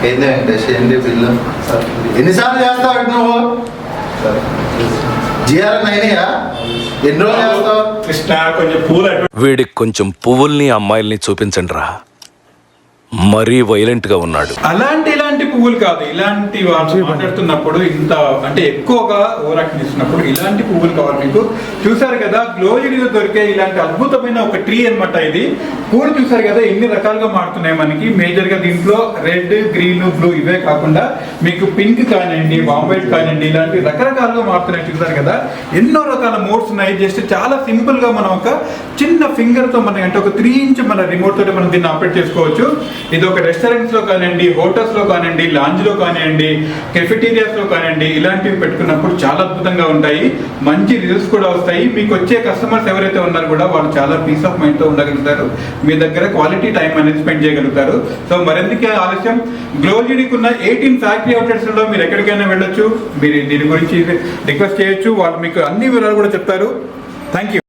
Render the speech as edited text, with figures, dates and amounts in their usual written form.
ఏంది వెంకటేష్ ఏంటి బిల్లు ఎన్నిసార్లు చేస్తావు నువ్వు జిఆర్ అయినాయా ఎన్ని రోజులు చేస్తావు కృష్ణ కొంచెం పూలు వీడికి కొంచెం పువ్వుల్ని అమ్మాయిల్ని చూపించండి రా, మరీ వైలెంట్ గా ఉన్నాడు. ఇలాంటి పువ్వులు కాదు, ఇలాంటి వాళ్ళు మాట్లాడుతున్నప్పుడు ఇంత అంటే ఎక్కువగా ఓవరాక్షన్ ఇస్తున్నప్పుడు ఇలాంటి పువ్వులు కావాలి మీకు. చూసారు కదా గ్లోజరీలో దొరికే ఇలాంటి అద్భుతమైన ఒక ట్రీ అన్నమాట. ఇది పూలు చూసారు కదా ఎన్ని రకాలుగా మారుతున్నాయి మనకి. మేజర్ గా దీంట్లో రెడ్, గ్రీన్, బ్లూ ఇవే కాకుండా మీకు పింక్ కానివ్వండి, వాంబైట్ కానివ్వండి, ఇలాంటి రకరకాలుగా మారుతున్నాయి. చూసారు కదా ఎన్నో రకాల మోడ్స్ ఉన్నాయి. జస్ట్ చాలా సింపుల్ గా మనం ఒక చిన్న ఫింగర్ తో మన అంటే ఒక 3 ఇంచ్ మన రిమోట్ తోటి మనం దీన్ని ఆపరేట్ చేసుకోవచ్చు. ఇది ఒక రెస్టారెంట్స్ లో కానివ్వండి, హోటల్స్ లో కానివ్వండి, లాంజ్ లో కానివ్వండి, కెఫెటీరియాస్ లో కానివ్వండి, ఇలాంటివి పెట్టుకున్నప్పుడు చాలా అద్భుతంగా ఉంటాయి. మంచి రిజల్ట్స్ కూడా వస్తాయి. మీకు వచ్చే కస్టమర్స్ ఎవరైతే ఉన్నారో కూడా వాళ్ళు చాలా పీస్ ఆఫ్ మైండ్ తో ఉండగలుగుతారు. మీ దగ్గర క్వాలిటీ టైం అనేది స్పెండ్ చేయగలుగుతారు. సో మరెందుకే ఆలస్యం, గ్లోజరీకి ఉన్న 18 ఫ్యాక్టరీ అవుట్లెట్స్ లో మీరు ఎక్కడికైనా వెళ్ళొచ్చు. మీరు దీని గురించి రిక్వెస్ట్ చేయొచ్చు, వాళ్ళు మీకు అన్ని వివరాలు కూడా చెప్తారు. Thank you.